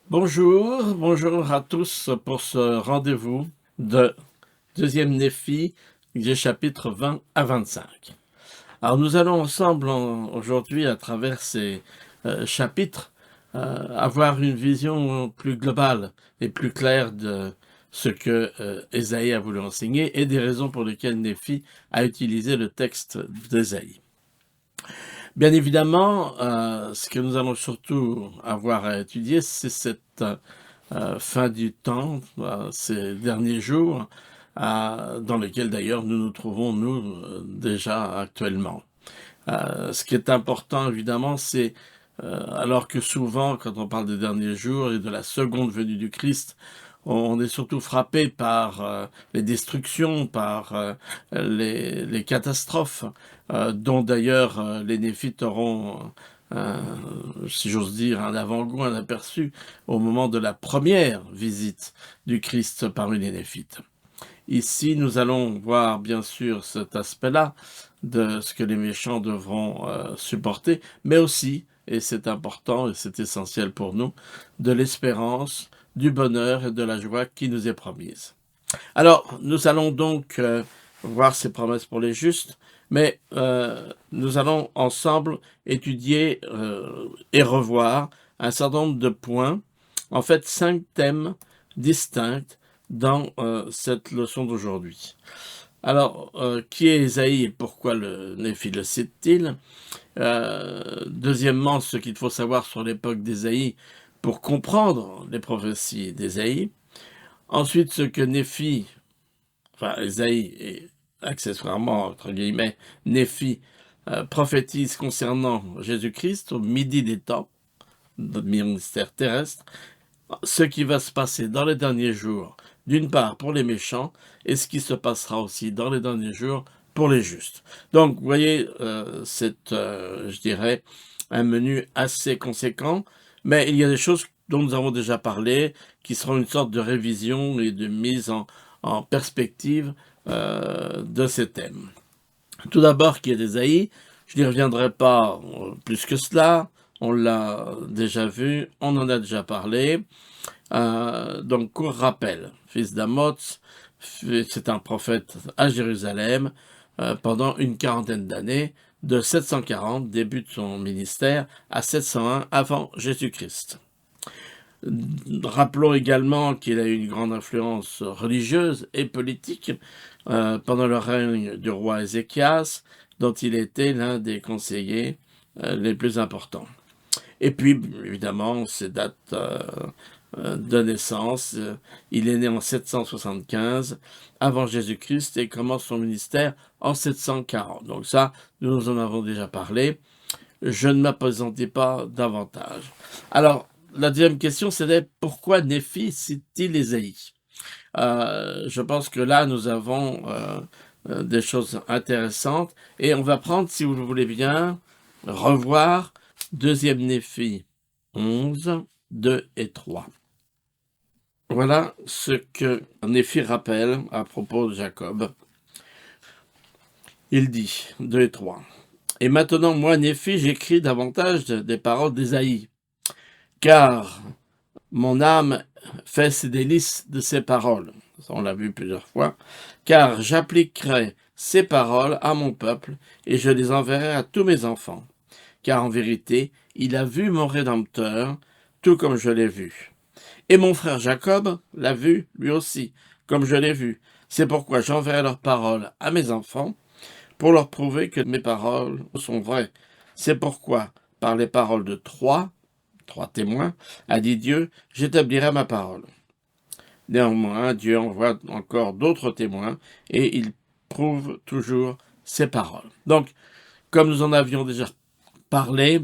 Bonjour à tous pour ce rendez-vous de deuxième Néphi, des chapitres 20 à 25. Alors nous allons ensemble aujourd'hui, à travers ces chapitres, avoir une vision plus globale et plus claire de ce que Ésaïe a voulu enseigner et des raisons pour lesquelles Néphi a utilisé le texte d'Ésaïe. Bien évidemment, ce que nous allons surtout avoir à étudier, c'est cette fin du temps, ces derniers jours, dans lesquels d'ailleurs nous nous trouvons, nous, déjà actuellement. Ce qui est important, évidemment, c'est, alors que souvent, quand on parle des derniers jours et de la seconde venue du Christ, on est surtout frappé par les destructions, par les catastrophes, dont d'ailleurs les Néphites auront, euh, si j'ose dire, un avant-goût, un aperçu au moment de la première visite du Christ parmi les Néphites. Ici, nous allons voir bien sûr cet aspect-là de ce que les méchants devront supporter, mais aussi, et c'est important et c'est essentiel pour nous, de l'espérance, du bonheur et de la joie qui nous est promise. Alors, nous allons donc voir ces promesses pour les justes, mais nous allons ensemble étudier et revoir un certain nombre de points, en fait 5 thèmes distincts dans cette leçon d'aujourd'hui. Alors, qui est Ésaïe et pourquoi le Néphi le cite-t-il? Deuxièmement, ce qu'il faut savoir sur l'époque d'Ésaïe pour comprendre les prophéties d'Ésaïe. Ensuite, ce que Néphi, enfin Ésaïe et accessoirement, entre guillemets, Néphi, prophétise concernant Jésus-Christ au midi des temps, notre ministère terrestre, ce qui va se passer dans les derniers jours, d'une part pour les méchants, et ce qui se passera aussi dans les derniers jours pour les justes. Donc, vous voyez, c'est, je dirais, un menu assez conséquent, mais il y a des choses dont nous avons déjà parlé, qui seront une sorte de révision et de mise en perspective de ces thèmes. Tout d'abord, qui est d'Ésaïe, je n'y reviendrai pas plus que cela, on l'a déjà vu, on en a déjà parlé. Donc, court rappel, fils d'Amoz, c'est un prophète à Jérusalem pendant une quarantaine d'années, de 740, début de son ministère, à 701 avant Jésus-Christ. Rappelons également qu'il a eu une grande influence religieuse et politique pendant le règne du roi Ézéchias, dont il était l'un des conseillers les plus importants. Et puis, évidemment, ses dates de naissance. Il est né en 775 avant Jésus-Christ et commence son ministère en 740. Donc ça, nous en avons déjà parlé. Je ne m'appesantis pas davantage. Alors, la deuxième question, c'était pourquoi Néphi cite-t-il Ésaïe? Je pense que là, nous avons des choses intéressantes et on va prendre, si vous le voulez bien, revoir deuxième Néphi 11, 2 et 3. Voilà ce que Néphi rappelle à propos de Jacob. Il dit, 2 et 3. Et maintenant, moi, Néphi, j'écris davantage des paroles d'Ésaïe, car mon âme fait ses délices de ses paroles. On l'a vu plusieurs fois. Car j'appliquerai ces paroles à mon peuple, et je les enverrai à tous mes enfants. Car en vérité, il a vu mon Rédempteur, tout comme je l'ai vu. Et mon frère Jacob l'a vu, lui aussi, comme je l'ai vu. C'est pourquoi j'enverrai leurs paroles à mes enfants, pour leur prouver que mes paroles sont vraies. C'est pourquoi, par les paroles de trois témoins, a dit Dieu, j'établirai ma parole. Néanmoins, Dieu envoie encore d'autres témoins, et il prouve toujours ses paroles. Donc, comme nous en avions déjà parlé,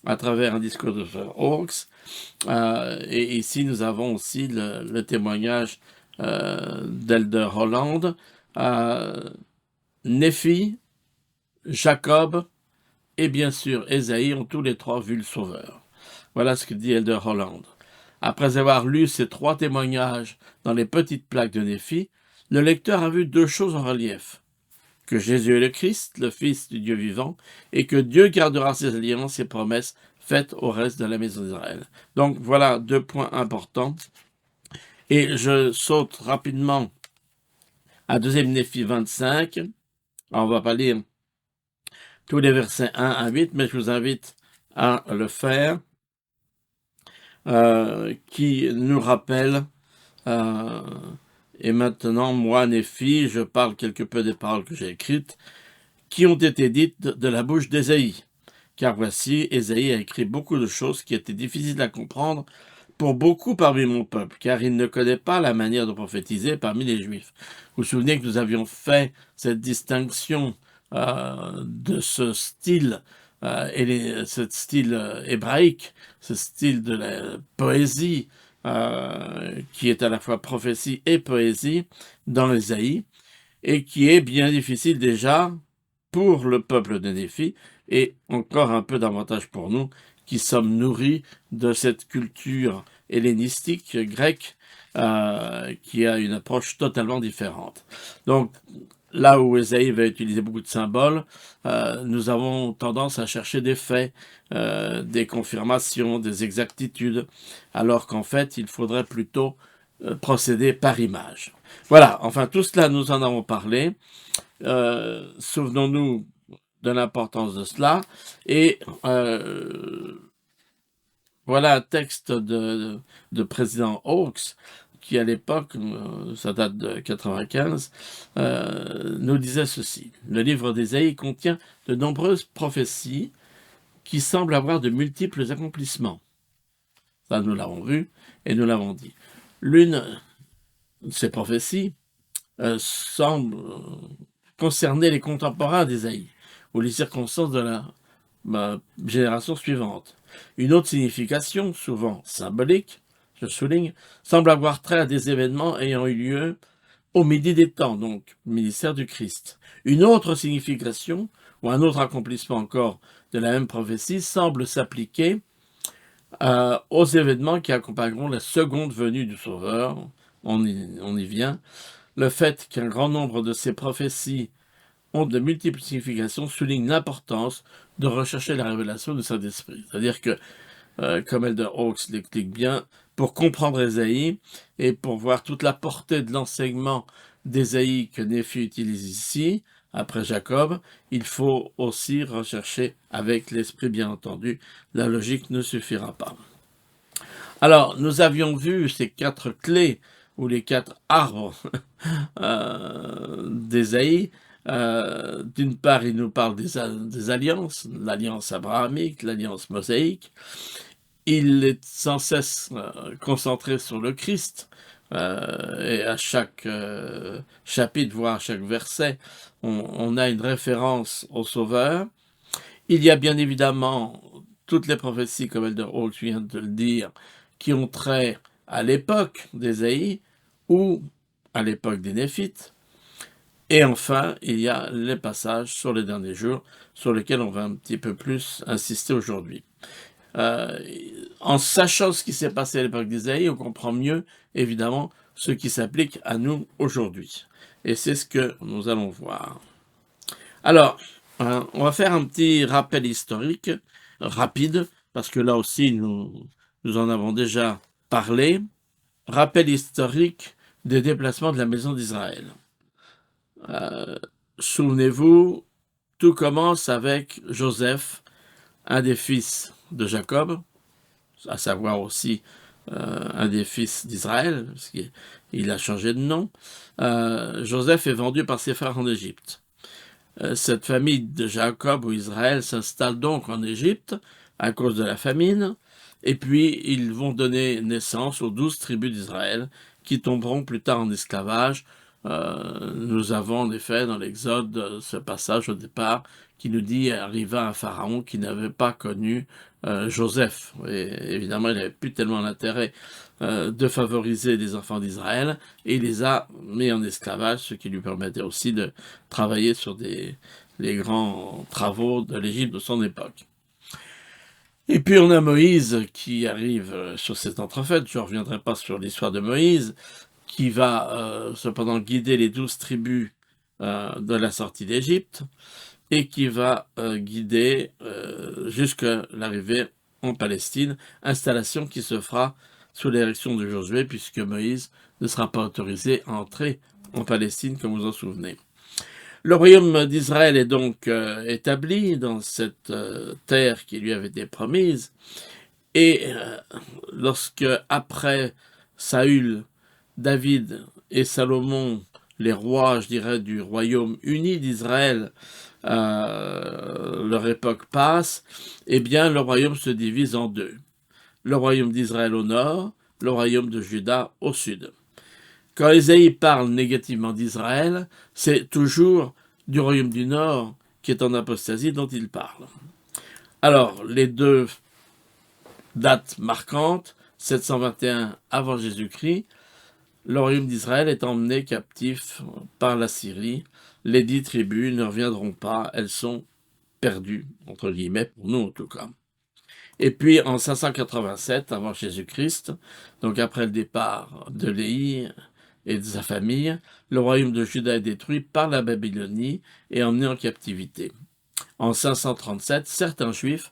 à travers un discours de Frère Hawkes, et ici nous avons aussi le témoignage d'Elder Holland. Néphi, Jacob et bien sûr Ésaïe ont tous les trois vu le Sauveur. Voilà ce que dit Elder Holland. Après avoir lu ces trois témoignages dans les petites plaques de Néphi, le lecteur a vu deux choses en relief. Que Jésus est le Christ, le Fils du Dieu vivant, et que Dieu gardera ses alliances et promesses faite au reste de la maison d'Israël. Donc voilà 2 points importants. Et je saute rapidement à 2e Néphi 25. Alors, on va pas lire tous les versets 1 à 8, mais je vous invite à le faire, qui nous rappelle, et maintenant, moi, Néphi, je parle quelque peu des paroles que j'ai écrites, qui ont été dites de la bouche d'Ésaïe. Car voici, Ésaïe a écrit beaucoup de choses qui étaient difficiles à comprendre pour beaucoup parmi mon peuple, car il ne connaît pas la manière de prophétiser parmi les Juifs. Vous vous souvenez que nous avions fait cette distinction de ce style, ce style hébraïque, ce style de la poésie, qui est à la fois prophétie et poésie dans Ésaïe, et qui est bien difficile déjà pour le peuple de Néphi, et encore un peu davantage pour nous, qui sommes nourris de cette culture hellénistique grecque, qui a une approche totalement différente. Donc, là où Ésaïe va utiliser beaucoup de symboles, nous avons tendance à chercher des faits, des confirmations, des exactitudes, alors qu'en fait, il faudrait plutôt procéder par image. Voilà, enfin, tout cela, nous en avons parlé. Souvenons-nous de l'importance de cela. Et voilà un texte de président Hawks, qui à l'époque, ça date de 95, nous disait ceci. Le livre d'Ésaïe contient de nombreuses prophéties qui semblent avoir de multiples accomplissements. Ça, nous l'avons vu et nous l'avons dit. L'une de ces prophéties semble concerner les contemporains d'Ésaïe, ou les circonstances de la génération suivante. Une autre signification, souvent symbolique, je souligne, semble avoir trait à des événements ayant eu lieu au midi des temps, donc ministère du Christ. Une autre signification, ou un autre accomplissement encore de la même prophétie, semble s'appliquer aux événements qui accompagneront la seconde venue du Sauveur. On y vient. Le fait qu'un grand nombre de ces prophéties ont de multiples significations souligne l'importance de rechercher la révélation du Saint-Esprit. C'est-à-dire que, comme Elder Hawks l'explique bien, pour comprendre Ésaïe et pour voir toute la portée de l'enseignement d'Ésaïe que Néphi utilise ici, après Jacob, il faut aussi rechercher avec l'esprit, bien entendu. La logique ne suffira pas. Alors, nous avions vu ces 4 clés, ou les 4 arbres d'Ésaïe. D'une part, il nous parle des alliances, l'alliance abrahamique, l'alliance mosaïque. Il est sans cesse concentré sur le Christ, et à chaque chapitre, voire à chaque verset, on a une référence au Sauveur. Il y a bien évidemment toutes les prophéties, comme Elder Hawks vient de le dire, qui ont trait à l'époque d'Ésaïe ou à l'époque des Néphites. Et enfin, il y a les passages sur les derniers jours, sur lesquels on va un petit peu plus insister aujourd'hui. En sachant ce qui s'est passé à l'époque d'Ésaïe, on comprend mieux, évidemment, ce qui s'applique à nous aujourd'hui. Et c'est ce que nous allons voir. Alors, on va faire un petit rappel historique, rapide, parce que là aussi, nous en avons déjà parlé. Rappel historique des déplacements de la maison d'Israël. Souvenez-vous, tout commence avec Joseph, un des fils de Jacob, à savoir aussi un des fils d'Israël, parce qu'il a changé de nom. Joseph est vendu par ses frères en Égypte. Cette famille de Jacob ou Israël s'installe donc en Égypte à cause de la famine, et puis ils vont donner naissance aux 12 tribus d'Israël qui tomberont plus tard en esclavage. Nous avons en effet dans l'Exode ce passage au départ qui nous dit « Arriva un pharaon qui n'avait pas connu Joseph ». Et évidemment, il n'avait plus tellement l'intérêt de favoriser les enfants d'Israël, et il les a mis en esclavage, ce qui lui permettait aussi de travailler sur les grands travaux de l'Égypte de son époque. Et puis on a Moïse qui arrive sur cet entrefait. Je ne reviendrai pas sur l'histoire de Moïse, qui va cependant guider les 12 tribus de la sortie d'Égypte, et qui va guider jusqu'à l'arrivée en Palestine, installation qui se fera sous l'érection de Josué, puisque Moïse ne sera pas autorisé à entrer en Palestine, comme vous en souvenez. Le royaume d'Israël est donc établi dans cette terre qui lui avait été promise, et lorsque, après Saül, David et Salomon, les rois, je dirais, du royaume uni d'Israël, leur époque passe, eh bien, le royaume se divise en deux. Le royaume d'Israël au nord, le royaume de Juda au sud. Quand Ésaïe parle négativement d'Israël, c'est toujours du royaume du nord qui est en apostasie dont il parle. Alors, les deux dates marquantes, 721 avant Jésus-Christ, le royaume d'Israël est emmené captif par la Syrie. Les 10 tribus ne reviendront pas, elles sont perdues, entre guillemets, pour nous en tout cas. Et puis en 587 avant Jésus-Christ, donc après le départ de Léhi et de sa famille, le royaume de Juda est détruit par la Babylonie et emmené en captivité. En 537, certains juifs,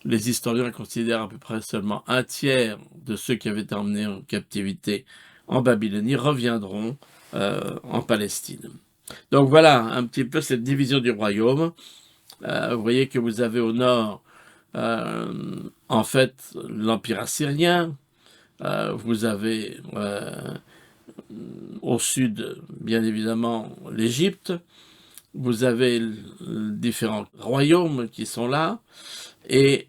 les historiens considèrent à peu près seulement un tiers de ceux qui avaient été emmenés en captivité en Babylonie, reviendront en Palestine. Donc voilà un petit peu cette division du royaume. Vous voyez que vous avez au nord, en fait, l'Empire assyrien. Vous avez au sud, bien évidemment, l'Égypte. Vous avez différents royaumes qui sont là. Et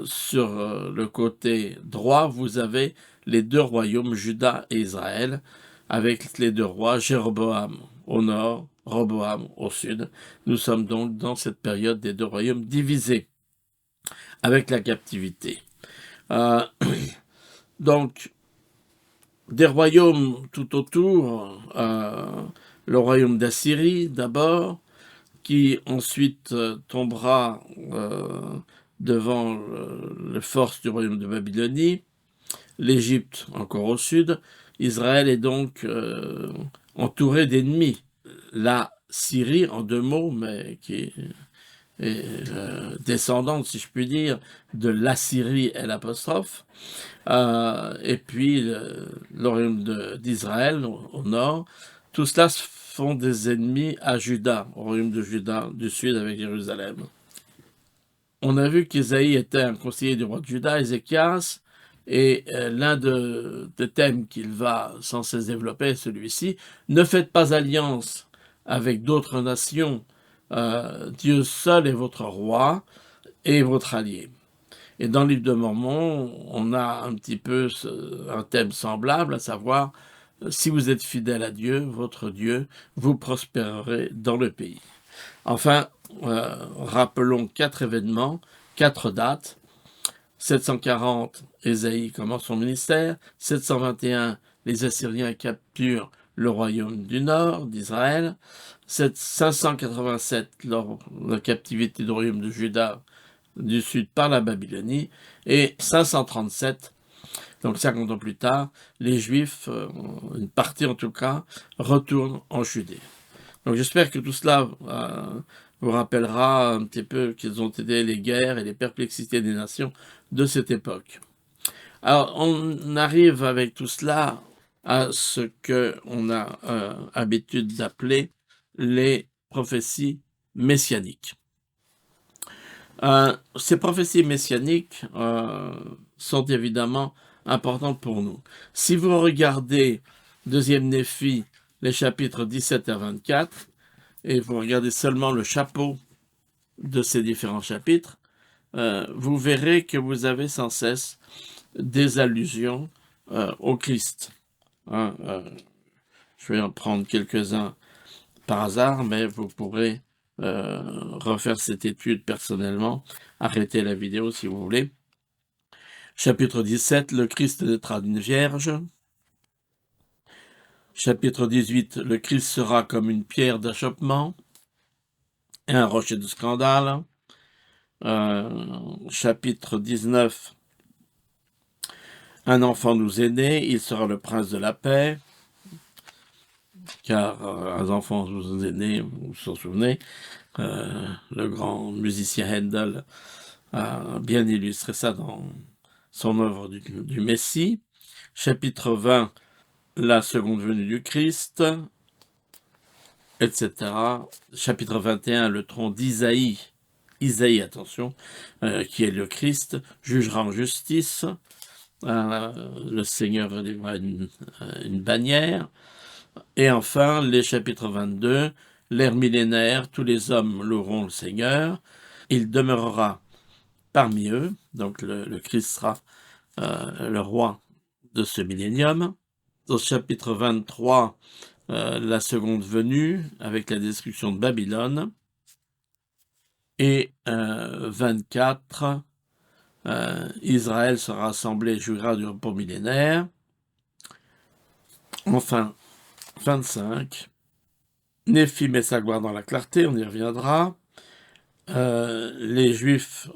sur le côté droit, vous avez les deux royaumes, Juda et Israël, avec les deux rois, Jéroboam au nord, Roboam au sud. Nous sommes donc dans cette période des deux royaumes divisés, avec la captivité. Donc, des royaumes tout autour, le royaume d'Assyrie d'abord, qui ensuite tombera devant les forces du royaume de Babylonie, l'Égypte encore au sud. Israël est donc entouré d'ennemis. La Syrie, en deux mots, mais qui est descendante, si je puis dire, de l'Assyrie et l'apostrophe, et puis le royaume d'Israël au nord. Tout cela font des ennemis à Juda, au royaume de Juda du sud avec Jérusalem. On a vu qu'Ésaïe était un conseiller du roi de Juda, Ézéchias, et l'un des thèmes qu'il va sans cesse développer est celui-ci. Ne faites pas alliance avec d'autres nations, Dieu seul est votre roi et votre allié. Et dans le livre de Mormon, on a un petit peu un thème semblable, à savoir, si vous êtes fidèle à Dieu, votre Dieu, vous prospérerez dans le pays. Enfin, rappelons 4 événements, 4 dates. 740, Ésaïe commence son ministère. 721, les Assyriens capturent le royaume du nord d'Israël. 587, la captivité du royaume de Juda du sud par la Babylonie. Et 537, donc 50 ans plus tard, les Juifs, une partie en tout cas, retournent en Judée. Donc j'espère que tout cela vous rappellera un petit peu quelles ont été les guerres et les perplexités des nations de cette époque. Alors on arrive avec tout cela à ce qu'on a habitude d'appeler les prophéties messianiques. Ces prophéties messianiques sont évidemment importantes pour nous. Si vous regardez deuxième Néphi, les chapitres 17 à 24, et vous regardez seulement le chapeau de ces différents chapitres, vous verrez que vous avez sans cesse des allusions au Christ. Je vais en prendre quelques-uns par hasard, mais vous pourrez refaire cette étude personnellement. Arrêtez la vidéo si vous voulez. Chapitre 17, le Christ naîtra d'une vierge. Chapitre 18, le Christ sera comme une pierre d'achoppement et un rocher de scandale. Chapitre 19, un enfant nous est né, il sera le prince de la paix. Car un enfant nous est né, vous vous en souvenez, le grand musicien Handel a bien illustré ça dans son œuvre du Messie. Chapitre 20, la seconde venue du Christ, etc. Chapitre 21, le trône d'Isaïe. Isaïe, attention, qui est le Christ, jugera en justice. Le Seigneur relèvera une bannière. Et enfin, les chapitres 22, l'ère millénaire, tous les hommes loueront le Seigneur. Il demeurera parmi eux, donc le Christ sera le roi de ce millénium. Au chapitre 23, la seconde venue, avec la destruction de Babylone. Et 24, Israël sera rassemblé et jouira du repos millénaire. Enfin, 25, Néphi met sa gloire dans la clarté, on y reviendra. Les Juifs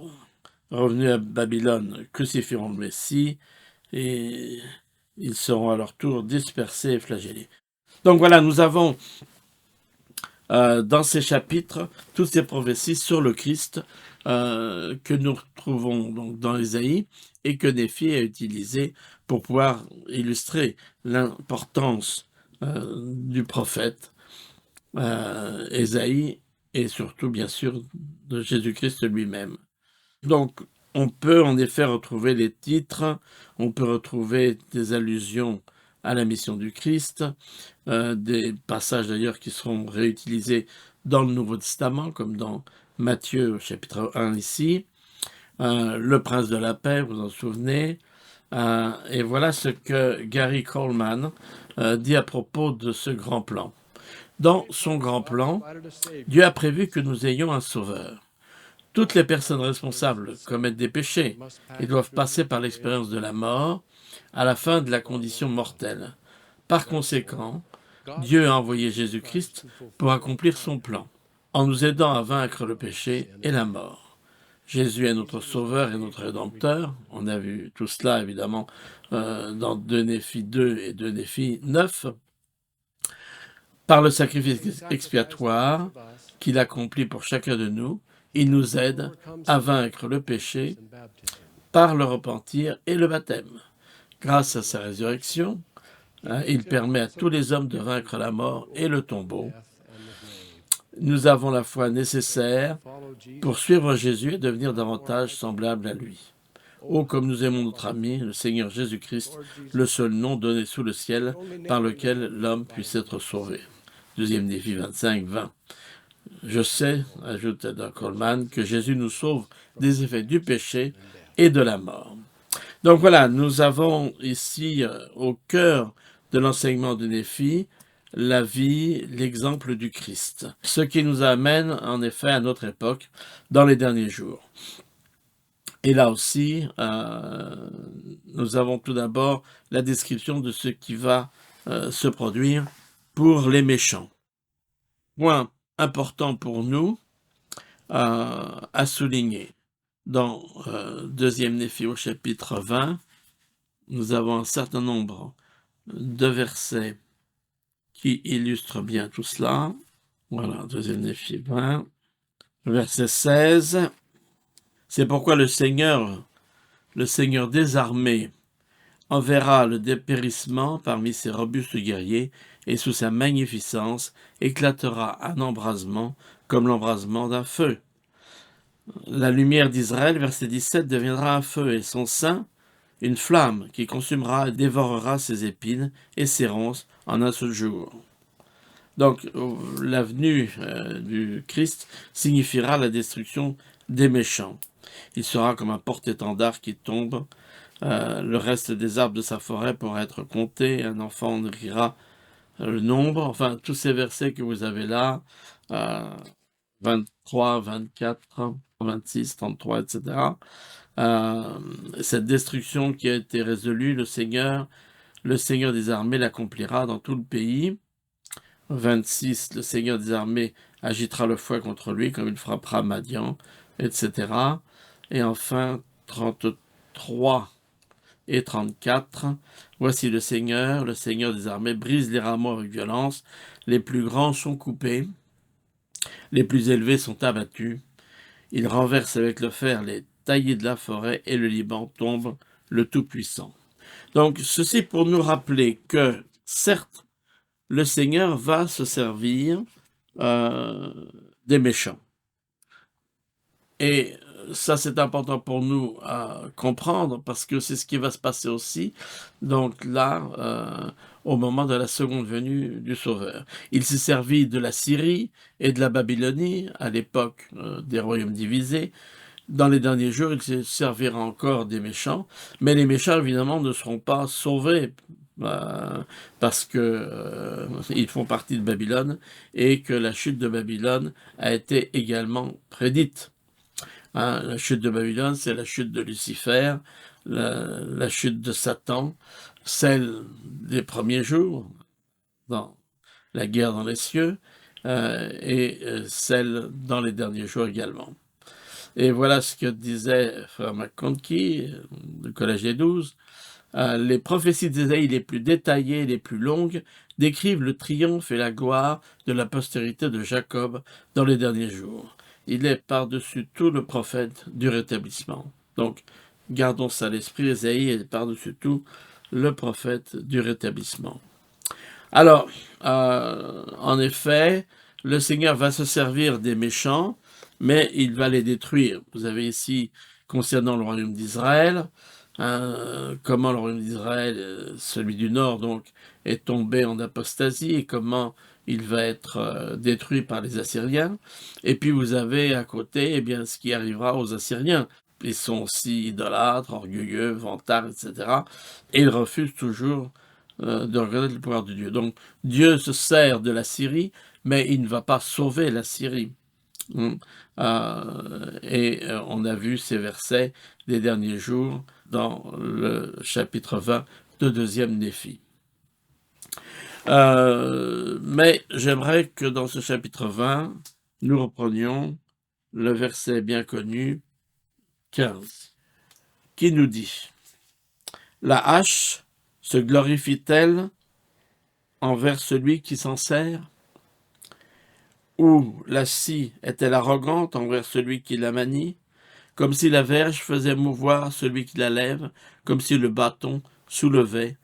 revenus à Babylone crucifieront le Messie et ils seront à leur tour dispersés et flagellés. Donc voilà, nous avons dans ces chapitres toutes ces prophéties sur le Christ que nous retrouvons donc dans Ésaïe et que Néphi a utilisé pour pouvoir illustrer l'importance du prophète Ésaïe et surtout bien sûr de Jésus-Christ lui-même. Donc on peut en effet retrouver les titres, on peut retrouver des allusions à la mission du Christ, des passages d'ailleurs qui seront réutilisés dans le Nouveau Testament, comme dans Matthieu chapitre 1 ici, le prince de la paix, vous en souvenez, et voilà ce que Gary Coleman dit à propos de ce grand plan. Dans son grand plan, Dieu a prévu que nous ayons un sauveur. Toutes les personnes responsables commettent des péchés et doivent passer par l'expérience de la mort à la fin de la condition mortelle. Par conséquent, Dieu a envoyé Jésus-Christ pour accomplir son plan, en nous aidant à vaincre le péché et la mort. Jésus est notre Sauveur et notre Rédempteur. On a vu tout cela, évidemment, dans 2 Néphi 2 et 2 Néphi 9. Par le sacrifice expiatoire qu'il accomplit pour chacun de nous, il nous aide à vaincre le péché par le repentir et le baptême. Grâce à sa résurrection, il permet à tous les hommes de vaincre la mort et le tombeau. Nous avons la foi nécessaire pour suivre Jésus et devenir davantage semblables à lui. Oh, comme nous aimons notre ami, le Seigneur Jésus-Christ, le seul nom donné sous le ciel par lequel l'homme puisse être sauvé. 2 Néphi 25, 20. Je sais, ajoute Adam Coleman, que Jésus nous sauve des effets du péché et de la mort. Donc voilà, nous avons ici au cœur de l'enseignement de Néphi la vie, l'exemple du Christ. Ce qui nous amène en effet à notre époque dans les derniers jours. Et là aussi, nous avons tout d'abord la description de ce qui va se produire pour les méchants. Point important pour nous à souligner. Dans 2 Néphi au chapitre 20, nous avons un certain nombre de versets qui illustrent bien tout cela. Voilà, 2 Néphi 20, verset 16. C'est pourquoi le Seigneur des armées, enverra le dépérissement parmi ses robustes guerriers, et sous sa magnificence éclatera un embrasement comme l'embrasement d'un feu. La lumière d'Israël, verset 17, deviendra un feu, et son sein, une flamme qui consumera et dévorera ses épines et ses ronces en un seul jour. Donc, la venue du Christ signifiera la destruction des méchants. Il sera comme un porte-étendard qui tombe. Le reste des arbres de sa forêt pourra être compté. Un enfant en écrira le nombre. Enfin, tous ces versets que vous avez là, 23, 24, 26, 33, etc. Cette destruction qui a été résolue, le Seigneur des armées l'accomplira dans tout le pays. 26, le Seigneur des armées agitera le fouet contre lui comme il frappera Madian, etc. Et enfin, 33 et 34, voici le Seigneur des armées brise les rameaux avec violence, les plus grands sont coupés, les plus élevés sont abattus, il renverse avec le fer les taillis de la forêt et le Liban tombe le Tout-Puissant. Donc, ceci pour nous rappeler que, certes, le Seigneur va se servir des méchants. Et ça, c'est important pour nous à comprendre parce que c'est ce qui va se passer aussi, donc là, au moment de la seconde venue du Sauveur. Il s'est servi de la Syrie et de la Babylonie à l'époque des royaumes divisés. Dans les derniers jours, il se servira encore des méchants, mais les méchants, évidemment, ne seront pas sauvés parce que ils font partie de Babylone et que la chute de Babylone a été également prédite. Hein, la chute de Babylone, c'est la chute de Lucifer, la chute de Satan, celle des premiers jours, dans la guerre dans les cieux, et celle dans les derniers jours également. Et voilà ce que disait Frère McConkie, du Collège des 12. Les prophéties d'Ésaïe les plus détaillées, les plus longues, décrivent le triomphe et la gloire de la postérité de Jacob dans les derniers jours. Il est par-dessus tout le prophète du rétablissement. Donc, gardons ça à l'esprit, Ésaïe est par-dessus tout le prophète du rétablissement. Alors, en effet, le Seigneur va se servir des méchants, mais il va les détruire. Vous avez ici, concernant le royaume d'Israël, comment le royaume d'Israël, celui du nord donc, est tombé en apostasie et comment il va être détruit par les Assyriens. Et puis vous avez à côté eh bien, ce qui arrivera aux Assyriens. Ils sont aussi idolâtres, orgueilleux, vantards, etc. Et ils refusent toujours de reconnaître le pouvoir de Dieu. Donc Dieu se sert de la Syrie, mais il ne va pas sauver la Syrie. On a vu ces versets des derniers jours dans le chapitre 20 de deuxième Néphi. Mais j'aimerais que dans ce chapitre 20, nous reprenions le verset bien connu 15, qui nous dit « La hache se glorifie-t-elle envers celui qui s'en sert ? Ou la scie est-elle arrogante envers celui qui la manie ? Comme si la verge faisait mouvoir celui qui la lève, comme si le bâton soulevait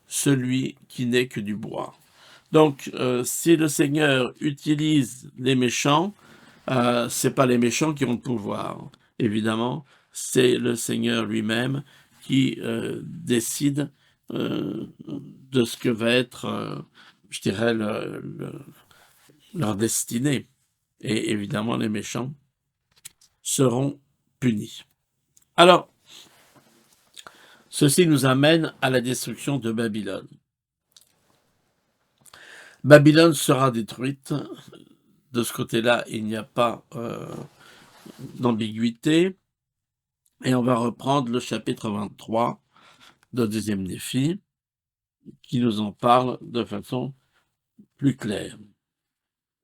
celui qui n'est que du bois. » Donc, si le Seigneur utilise les méchants, c'est pas les méchants qui ont le pouvoir. Évidemment, c'est le Seigneur lui-même qui décide de ce que va être, je dirais, leur destinée. Et évidemment, les méchants seront punis. Alors, ceci nous amène à la destruction de Babylone. Babylone sera détruite. De ce côté-là, il n'y a pas d'ambiguïté. Et on va reprendre le chapitre 23 de deuxième Néphi, qui nous en parle de façon plus claire.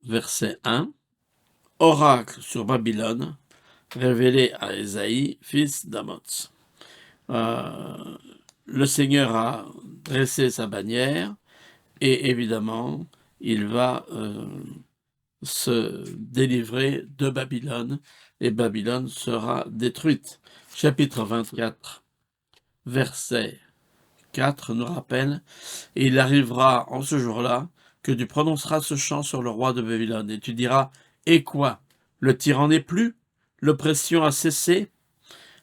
Verset 1. Oracle sur Babylone, révélé à Ésaïe, fils d'Amoz. Le Seigneur a dressé sa bannière, et évidemment, il va se délivrer de Babylone, et Babylone sera détruite. Chapitre 24, verset 4 nous rappelle « Et il arrivera en ce jour-là que tu prononceras ce chant sur le roi de Babylone, et tu diras « Et quoi? Le tyran n'est plus? L'oppression a cessé?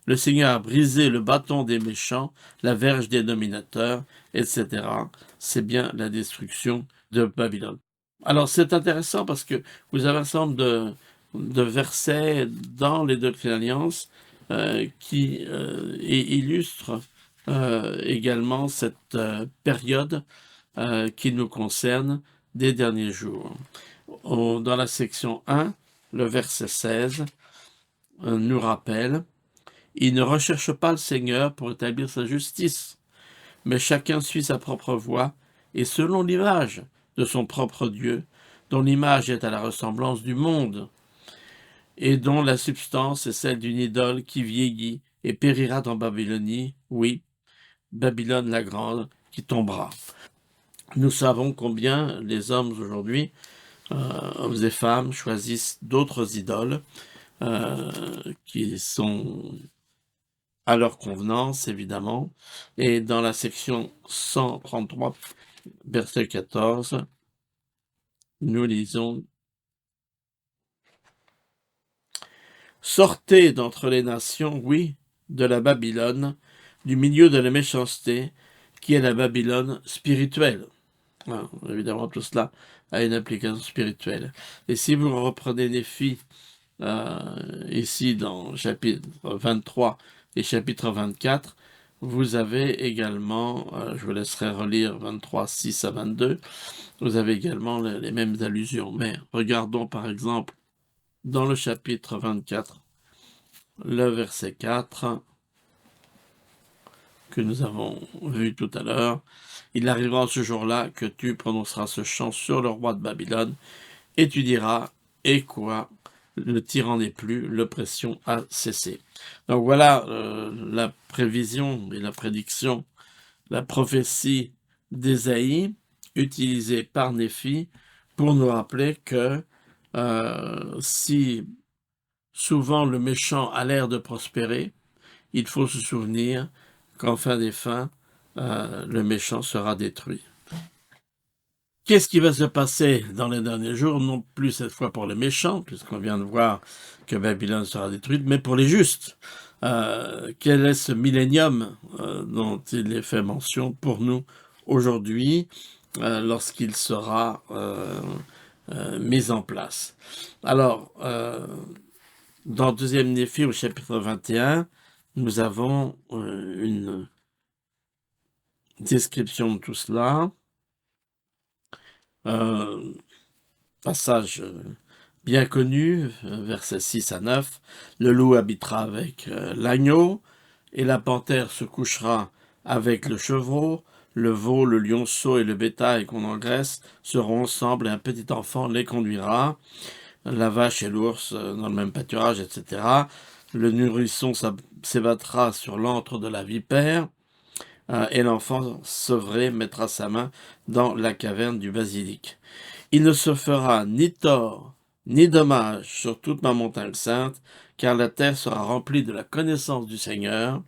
Le Seigneur a brisé le bâton des méchants, la verge des dominateurs, etc. » C'est bien la destruction de Babylone. Alors c'est intéressant parce que vous avez un certain nombre de versets dans les Doctrines et Alliances qui illustrent également cette période qui nous concerne des derniers jours. Dans la section 1, le verset 16 nous rappelle « Il ne recherche pas le Seigneur pour établir sa justice, mais chacun suit sa propre voie et selon l'image de son propre Dieu, dont l'image est à la ressemblance du monde, et dont la substance est celle d'une idole qui vieillit et périra dans Babylonie, oui, Babylone la grande, qui tombera. » Nous savons combien les hommes aujourd'hui, hommes et femmes, choisissent d'autres idoles qui sont à leur convenance, évidemment. Et dans la section 133, verset 14, nous lisons: Sortez d'entre les nations, oui, de la Babylone, du milieu de la méchanceté, qui est la Babylone spirituelle. Voilà, évidemment, tout cela a une application spirituelle. Et si vous reprenez Néphi, ici dans chapitre 23 et chapitre 24, vous avez également, je vous laisserai relire 23, 6 à 22, vous avez également les mêmes allusions. Mais regardons par exemple dans le chapitre 24, le verset 4, que nous avons vu tout à l'heure. Il arrivera ce jour-là que tu prononceras ce chant sur le roi de Babylone, et tu diras: et quoi? Le tyran n'est plus, l'oppression a cessé. Donc voilà la prévision et la prédiction, la prophétie d'Ésaïe, utilisée par Néphi pour nous rappeler que si souvent le méchant a l'air de prospérer, il faut se souvenir qu'en fin des fins, le méchant sera détruit. Qu'est-ce qui va se passer dans les derniers jours? Non plus cette fois pour les méchants, puisqu'on vient de voir que Babylone sera détruite, mais pour les justes. Quel est ce millénium dont il est fait mention pour nous aujourd'hui, lorsqu'il sera mis en place? Alors, dans deuxième Néphi, au chapitre 21, nous avons une description de tout cela. Passage bien connu, versets 6 à 9. Le loup habitera avec l'agneau, et la panthère se couchera avec le chevreau. Le veau, le lionceau et le bétail qu'on engraisse seront ensemble, et un petit enfant les conduira. La vache et l'ours dans le même pâturage, etc. Le nourrisson s'ébattra sur l'antre de la vipère, et l'enfant sevré mettra sa main dans la caverne du basilic. Il ne se fera ni tort ni dommage sur toute ma montagne sainte, car la terre sera remplie de la connaissance du Seigneur,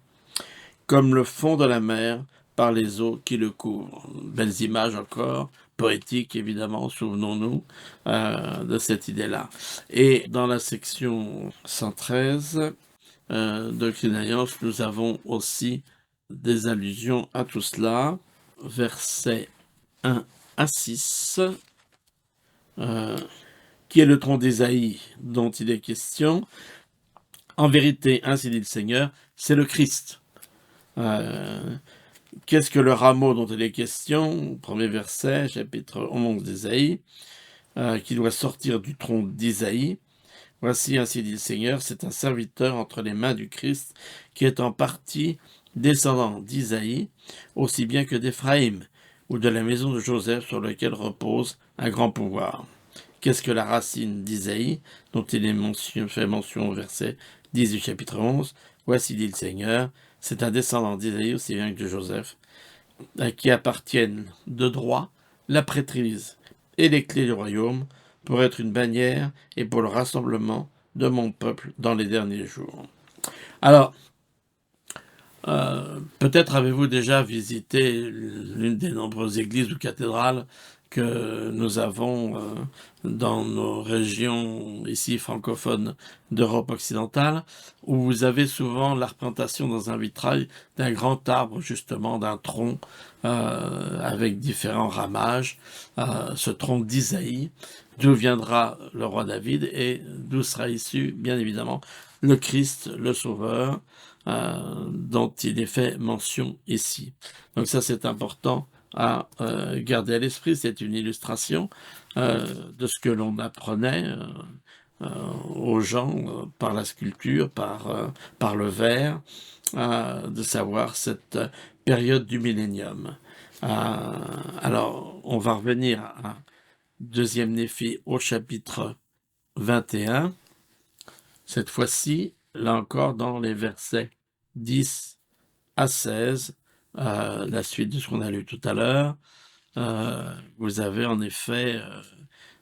comme le fond de la mer par les eaux qui le couvrent. Belles images encore, poétiques évidemment, souvenons-nous de cette idée-là. Et dans la section 113, Doctrine et Alliance, nous avons aussi des allusions à tout cela. Versets 1 à 6, qui est le tronc d'Ésaïe dont il est question. En vérité, ainsi dit le Seigneur, c'est le Christ. Qu'est-ce que le rameau dont il est question? Premier verset, chapitre 11 d'Ésaïe, qui doit sortir du tronc d'Ésaïe. Voici, ainsi dit le Seigneur, c'est un serviteur entre les mains du Christ, qui est en partie descendant d'Isaïe, aussi bien que d'Éphraïm, ou de la maison de Joseph, sur lequel repose un grand pouvoir. Qu'est-ce que la racine d'Isaïe, dont il est fait mention au verset 10 du chapitre 11? Voici, dit le Seigneur, c'est un descendant d'Isaïe, aussi bien que de Joseph, à qui appartiennent de droit la prêtrise et les clés du royaume, pour être une bannière et pour le rassemblement de mon peuple dans les derniers jours. Alors, peut-être avez-vous déjà visité l'une des nombreuses églises ou cathédrales que nous avons dans nos régions ici francophones d'Europe occidentale, où vous avez souvent la représentation dans un vitrail d'un grand arbre, justement, d'un tronc avec différents ramages, ce tronc d'Isaïe, d'où viendra le roi David et d'où sera issu, bien évidemment, le Christ, le Sauveur, dont il est fait mention ici. Donc ça, c'est important à garder à l'esprit. C'est une illustration de ce que l'on apprenait aux gens par la sculpture, par le verre, de savoir cette période du millénium. Alors, on va revenir à deuxième Néphi au chapitre 21. Cette fois-ci, là encore, dans les versets 10 à 16, la suite de ce qu'on a lu tout à l'heure, vous avez en effet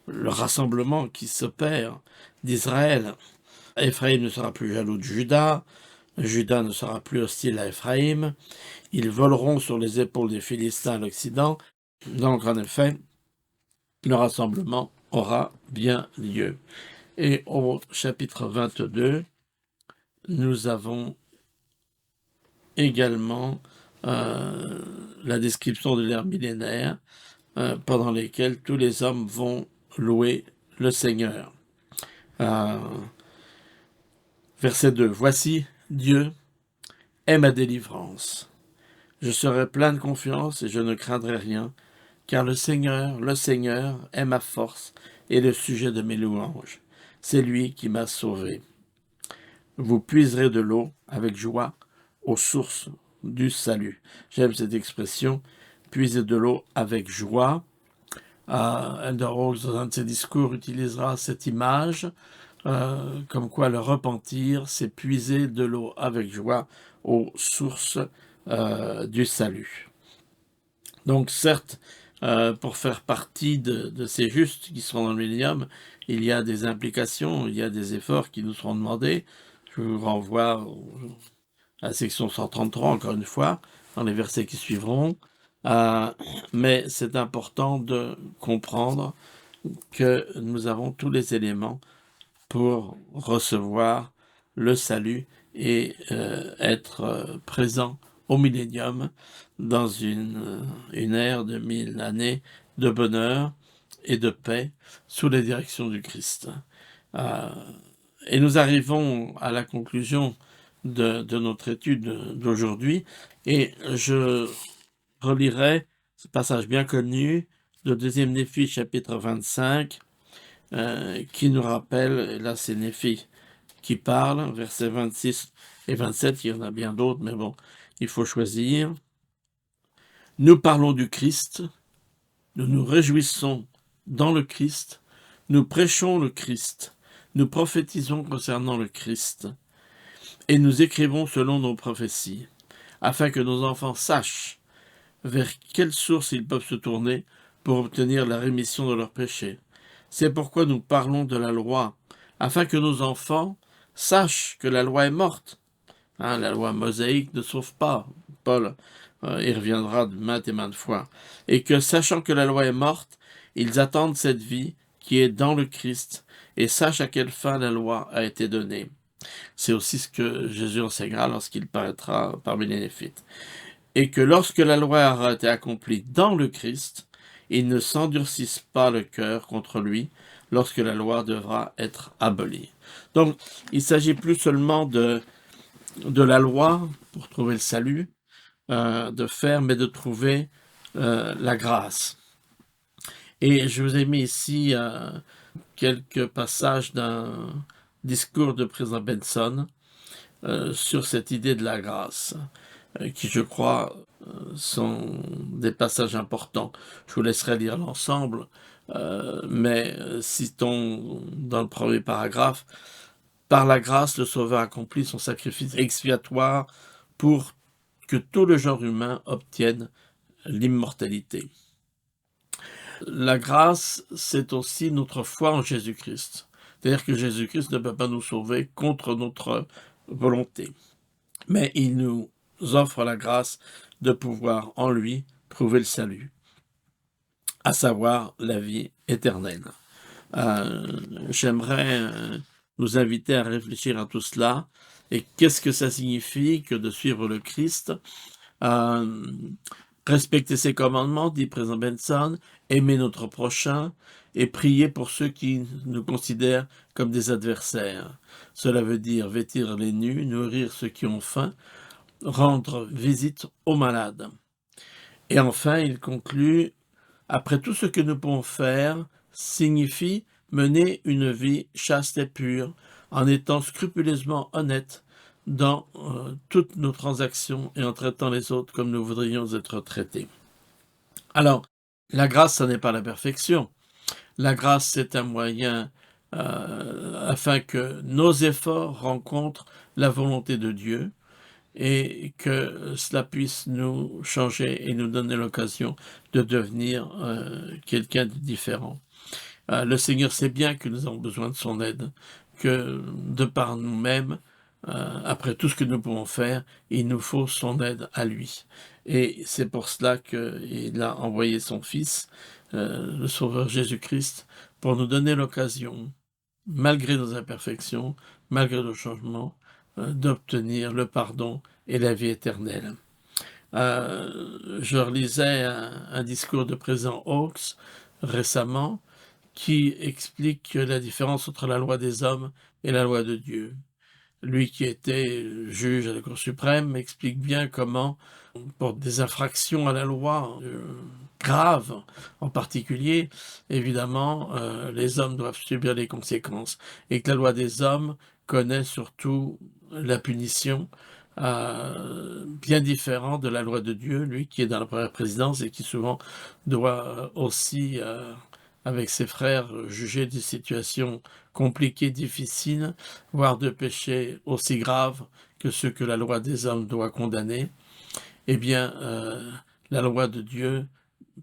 le rassemblement qui s'opère d'Israël. Éphraïm ne sera plus jaloux de Juda, Juda ne sera plus hostile à Éphraïm. Ils voleront sur les épaules des Philistins à l'Occident. Donc, en effet, le rassemblement aura bien lieu. Et au chapitre 22, nous avons également la description de l'ère millénaire pendant lesquelles tous les hommes vont louer le Seigneur. Verset 2. Voici, Dieu est ma délivrance. Je serai plein de confiance et je ne craindrai rien, car le Seigneur est ma force et le sujet de mes louanges. C'est lui qui m'a sauvé. Vous puiserez de l'eau avec joie aux sources du salut. J'aime cette expression, puiser de l'eau avec joie. Elder Oaks, dans un de ses discours, utilisera cette image, comme quoi le repentir, c'est puiser de l'eau avec joie aux sources du salut. Donc certes, pour faire partie de ces justes qui seront dans le millénium, il y a des implications, il y a des efforts qui nous seront demandés. Je vous renvoie à la section 133, encore une fois, dans les versets qui suivront. Mais c'est important de comprendre que nous avons tous les éléments pour recevoir le salut et être présents au millénium dans une ère de 1000 années de bonheur et de paix sous la direction du Christ. Et nous arrivons à la conclusion de notre étude d'aujourd'hui et je relirai ce passage bien connu de 2e Néphi, chapitre 25, qui nous rappelle, et là c'est Néphi qui parle, versets 26 et 27, il y en a bien d'autres, mais bon, il faut choisir. Nous parlons du Christ, nous nous réjouissons dans le Christ, nous prêchons le Christ, nous prophétisons concernant le Christ, et nous écrivons selon nos prophéties, afin que nos enfants sachent vers quelle source ils peuvent se tourner pour obtenir la rémission de leurs péchés. C'est pourquoi nous parlons de la loi, afin que nos enfants sachent que la loi est morte. La loi mosaïque ne sauve pas. Paul y reviendra de maintes et maintes fois. Et que, sachant que la loi est morte, ils attendent cette vie qui est dans le Christ et sachent à quelle fin la loi a été donnée. C'est aussi ce que Jésus enseignera lorsqu'il paraîtra parmi les Néphites. Et que lorsque la loi aura été accomplie dans le Christ, ils ne s'endurcissent pas le cœur contre lui lorsque la loi devra être abolie. Donc, il ne s'agit plus seulement de la loi pour trouver le salut, de faire, mais de trouver la grâce. Et je vous ai mis ici quelques passages d'un discours de président Benson sur cette idée de la grâce, qui, je crois, sont des passages importants. Je vous laisserai lire l'ensemble, mais citons dans le premier paragraphe, « Par la grâce, le Sauveur accomplit son sacrifice expiatoire pour que tout le genre humain obtienne l'immortalité. » La grâce, c'est aussi notre foi en Jésus-Christ. C'est-à-dire que Jésus-Christ ne peut pas nous sauver contre notre volonté. Mais il nous offre la grâce de pouvoir en lui trouver le salut, à savoir la vie éternelle. J'aimerais vous inviter à réfléchir à tout cela. Et qu'est-ce que ça signifie que de suivre le Christ? Respecter ses commandements, dit président Benson, aimer notre prochain et prier pour ceux qui nous considèrent comme des adversaires. Cela veut dire vêtir les nus, nourrir ceux qui ont faim, rendre visite aux malades. Et enfin, il conclut, après tout ce que nous pouvons faire signifie mener une vie chaste et pure, en étant scrupuleusement honnête dans toutes nos transactions et en traitant les autres comme nous voudrions être traités. Alors, la grâce, ce n'est pas la perfection. La grâce, c'est un moyen afin que nos efforts rencontrent la volonté de Dieu et que cela puisse nous changer et nous donner l'occasion de devenir quelqu'un de différent. Le Seigneur sait bien que nous avons besoin de son aide, que de par nous-mêmes, après tout ce que nous pouvons faire, il nous faut son aide à lui. Et c'est pour cela qu'il a envoyé son Fils, le Sauveur Jésus-Christ, pour nous donner l'occasion, malgré nos imperfections, malgré nos changements, d'obtenir le pardon et la vie éternelle. Je relisais un discours de président Hawkes récemment qui explique la différence entre la loi des hommes et la loi de Dieu. Lui qui était juge à la Cour suprême explique bien comment, pour des infractions à la loi graves en particulier, évidemment, les hommes doivent subir les conséquences et que la loi des hommes connaît surtout la punition, bien différent de la loi de Dieu, lui qui est dans la première présidence et qui souvent doit aussi, avec ses frères, juger des situations compliquées, difficiles, voire de péchés aussi graves que ceux que la loi des hommes doit condamner. Eh bien, la loi de Dieu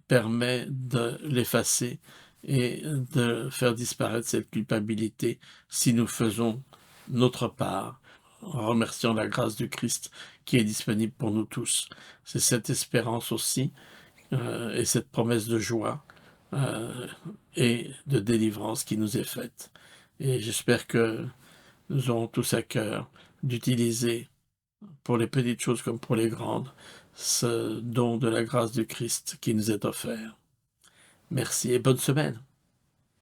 permet de l'effacer et de faire disparaître cette culpabilité si nous faisons notre part, en remerciant la grâce du Christ qui est disponible pour nous tous. C'est cette espérance aussi et cette promesse de joie et de délivrance qui nous est faite. Et j'espère que nous aurons tous à cœur d'utiliser, pour les petites choses comme pour les grandes, ce don de la grâce du Christ qui nous est offert. Merci et bonne semaine.